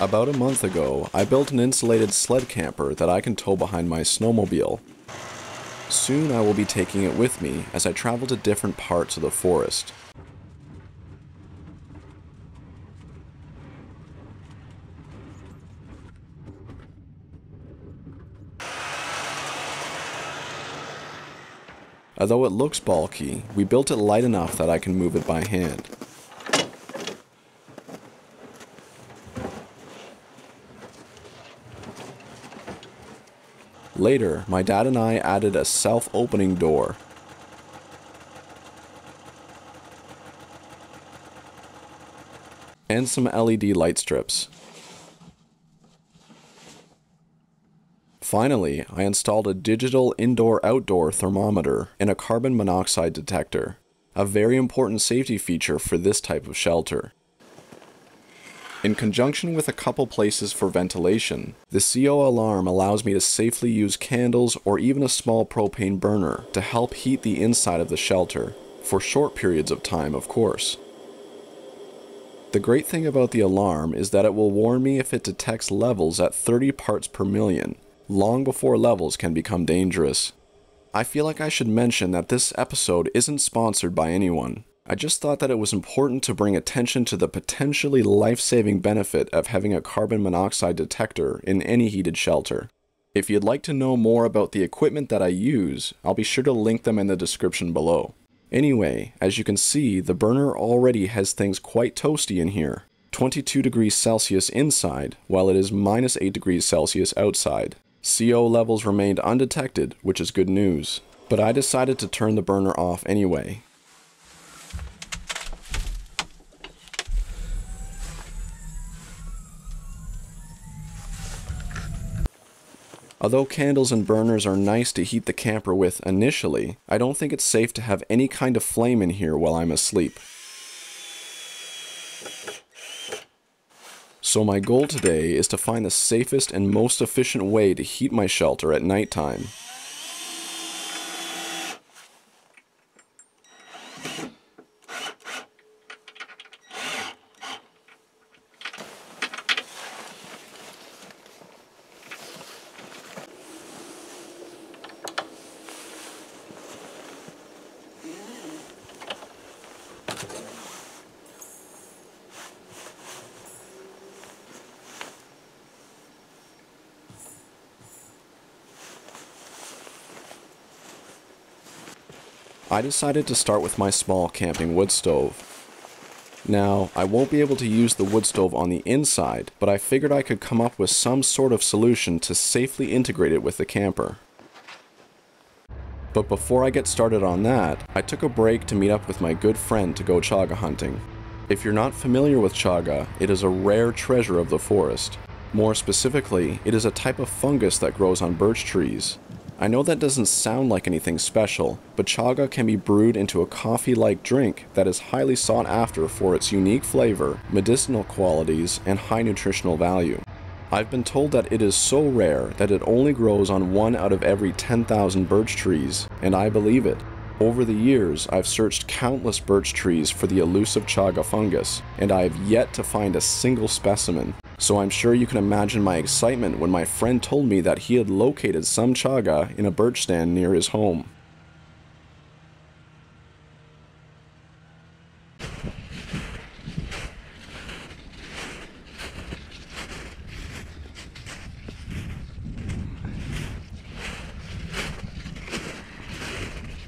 About a month ago, I built an insulated sled camper that I can tow behind my snowmobile. Soon I will be taking it with me as I travel to different parts of the forest. Although it looks bulky, we built it light enough that I can move it by hand. Later, my dad and I added a self-opening door. And some LED light strips. Finally, I installed a digital indoor-outdoor thermometer and a carbon monoxide detector, a very important safety feature for this type of shelter. In conjunction with a couple places for ventilation, the CO alarm allows me to safely use candles or even a small propane burner to help heat the inside of the shelter, for short periods of time, of course. The great thing about the alarm is that it will warn me if it detects levels at 30 parts per million, long before levels can become dangerous. I feel like I should mention that this episode isn't sponsored by anyone. I just thought that it was important to bring attention to the potentially life-saving benefit of having a carbon monoxide detector in any heated shelter. If you'd like to know more about the equipment that I use, I'll be sure to link them in the description below. Anyway, as you can see, the burner already has things quite toasty in here. 22 degrees Celsius inside, while it is minus 8 degrees Celsius outside. CO levels remained undetected, which is good news. But I decided to turn the burner off anyway. Although candles and burners are nice to heat the camper with initially, I don't think it's safe to have any kind of flame in here while I'm asleep. So my goal today is to find the safest and most efficient way to heat my shelter at nighttime. I decided to start with my small camping wood stove. Now, I won't be able to use the wood stove on the inside, but I figured I could come up with some sort of solution to safely integrate it with the camper. But before I get started on that, I took a break to meet up with my good friend to go chaga hunting. If you're not familiar with chaga, it is a rare treasure of the forest. More specifically, it is a type of fungus that grows on birch trees. I know that doesn't sound like anything special, but chaga can be brewed into a coffee-like drink that is highly sought after for its unique flavor, medicinal qualities, and high nutritional value. I've been told that it is so rare that it only grows on 1 out of every 10,000 birch trees, and I believe it. Over the years, I've searched countless birch trees for the elusive chaga fungus, and I have yet to find a single specimen. So I'm sure you can imagine my excitement when my friend told me that he had located some chaga in a birch stand near his home.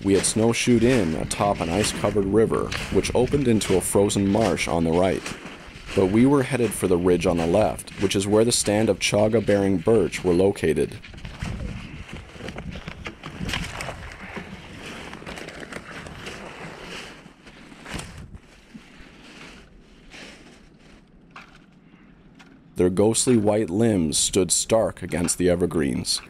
We had snowshoed in atop an ice-covered river, which opened into a frozen marsh on the right. But we were headed for the ridge on the left, which is where the stand of chaga-bearing birch were located. Their ghostly white limbs stood stark against the evergreens.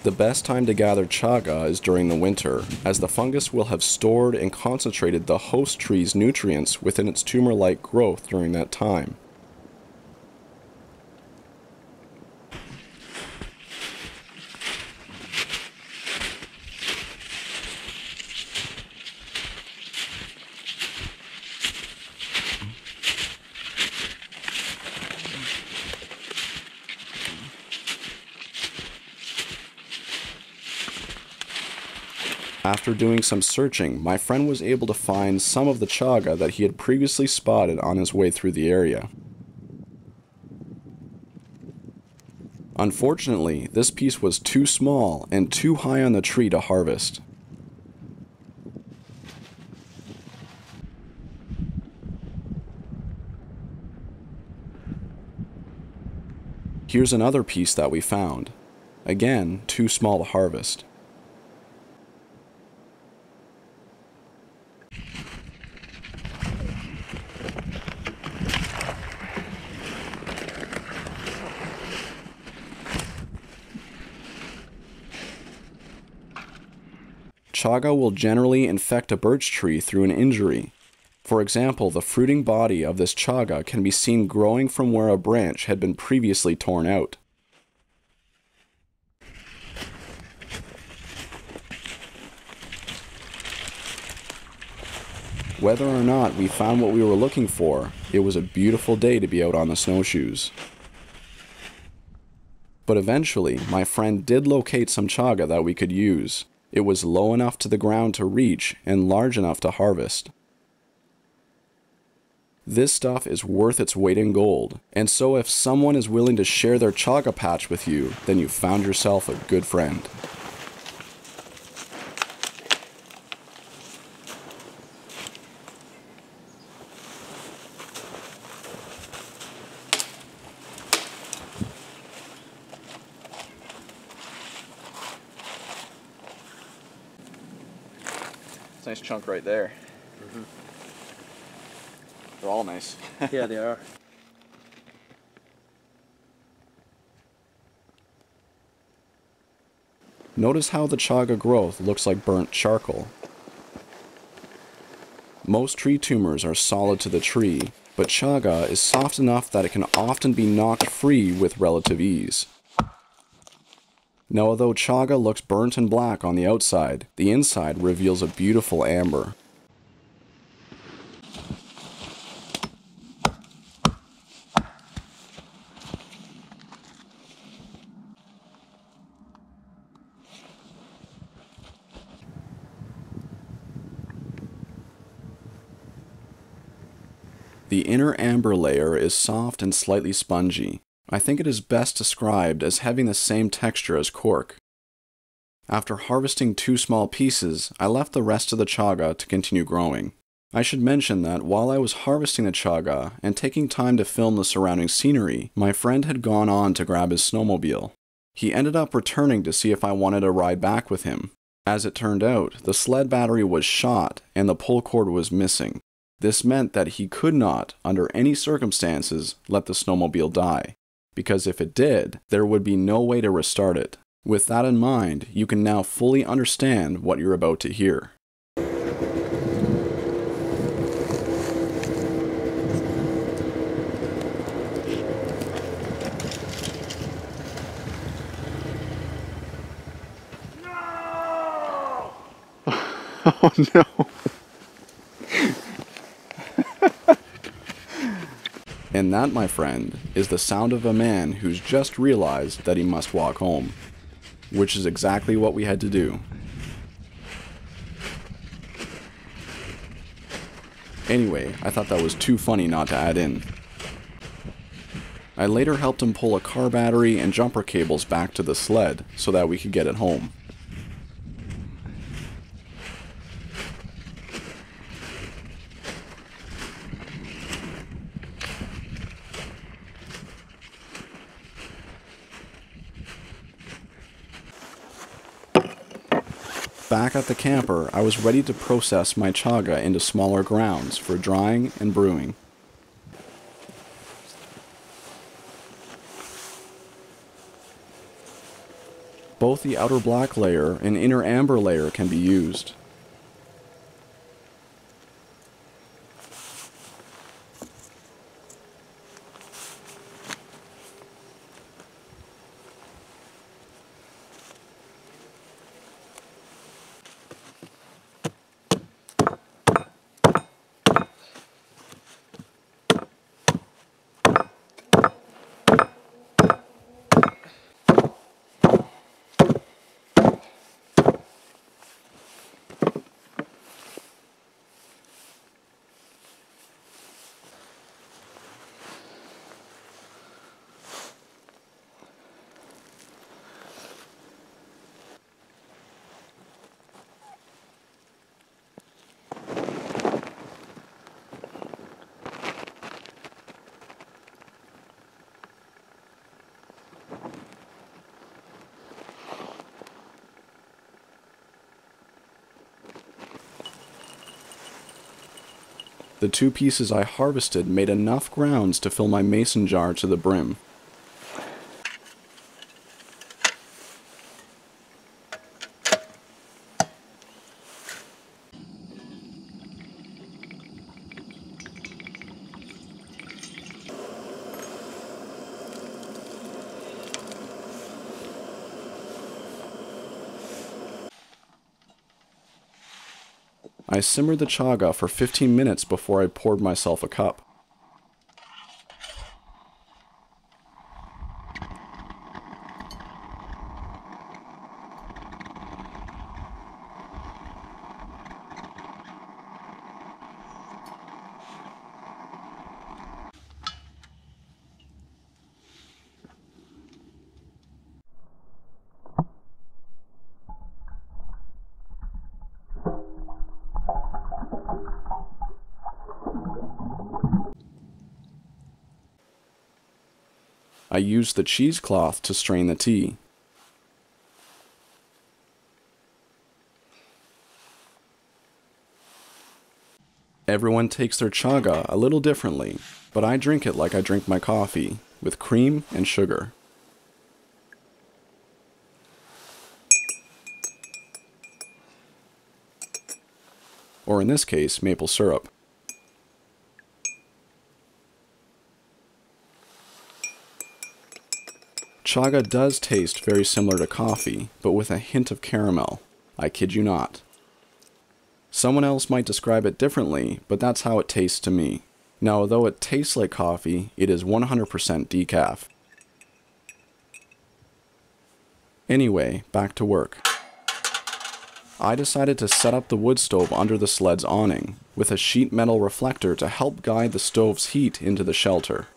The best time to gather chaga is during the winter, as the fungus will have stored and concentrated the host tree's nutrients within its tumor-like growth during that time. After doing some searching, my friend was able to find some of the chaga that he had previously spotted on his way through the area. Unfortunately, this piece was too small and too high on the tree to harvest. Here's another piece that we found. Again, too small to harvest. Chaga will generally infect a birch tree through an injury. For example, the fruiting body of this chaga can be seen growing from where a branch had been previously torn out. Whether or not we found what we were looking for, it was a beautiful day to be out on the snowshoes. But eventually, my friend did locate some chaga that we could use. It was low enough to the ground to reach and large enough to harvest. This stuff is worth its weight in gold, and so if someone is willing to share their chaga patch with you, then you found yourself a good friend. Nice chunk right there. Mm-hmm. They're all nice. Yeah, they are. Notice how the chaga growth looks like burnt charcoal. Most tree tumors are solid to the tree, but chaga is soft enough that it can often be knocked free with relative ease. Now, although chaga looks burnt and black on the outside, the inside reveals a beautiful amber. The inner amber layer is soft and slightly spongy. I think it is best described as having the same texture as cork. After harvesting 2 small pieces, I left the rest of the chaga to continue growing. I should mention that while I was harvesting the chaga and taking time to film the surrounding scenery, my friend had gone on to grab his snowmobile. He ended up returning to see if I wanted to ride back with him. As it turned out, the sled battery was shot and the pull cord was missing. This meant that he could not, under any circumstances, let the snowmobile die, because if it did, there would be no way to restart it. With that in mind, you can now fully understand what you're about to hear. No! Oh no! And that, my friend, is the sound of a man who's just realized that he must walk home. Which is exactly what we had to do. Anyway, I thought that was too funny not to add in. I later helped him pull a car battery and jumper cables back to the sled so that we could get it home. Back at the camper, I was ready to process my chaga into smaller grounds for drying and brewing. Both the outer black layer and inner amber layer can be used. The 2 pieces I harvested made enough grounds to fill my mason jar to the brim. I simmered the chaga for 15 minutes before I poured myself a cup. I used the cheesecloth to strain the tea. Everyone takes their chaga a little differently, but I drink it like I drink my coffee, with cream and sugar. Or in this case, maple syrup. Chaga does taste very similar to coffee, but with a hint of caramel. I kid you not. Someone else might describe it differently, but that's how it tastes to me. Now, although it tastes like coffee, it is 100% decaf. Anyway, back to work. I decided to set up the wood stove under the sled's awning, with a sheet metal reflector to help guide the stove's heat into the shelter.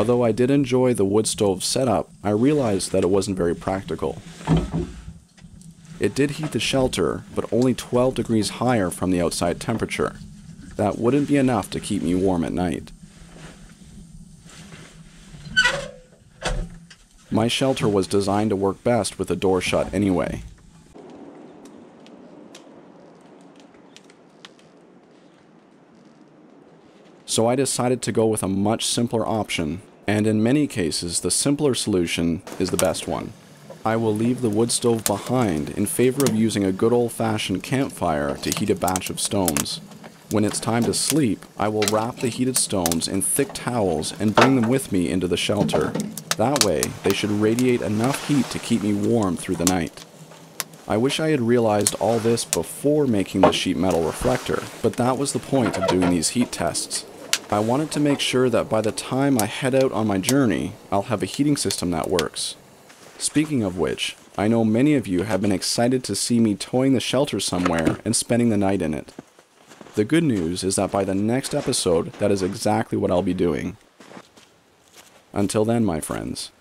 Although I did enjoy the wood stove setup, I realized that it wasn't very practical. It did heat the shelter, but only 12 degrees higher from the outside temperature. That wouldn't be enough to keep me warm at night. My shelter was designed to work best with the door shut anyway. So I decided to go with a much simpler option And in many cases, the simpler solution is the best one. I will leave the wood stove behind in favor of using a good old-fashioned campfire to heat a batch of stones. When it's time to sleep, I will wrap the heated stones in thick towels and bring them with me into the shelter. That way, they should radiate enough heat to keep me warm through the night. I wish I had realized all this before making the sheet metal reflector, but that was the point of doing these heat tests. I wanted to make sure that by the time I head out on my journey, I'll have a heating system that works. Speaking of which, I know many of you have been excited to see me towing the shelter somewhere and spending the night in it. The good news is that by the next episode, that is exactly what I'll be doing. Until then, my friends,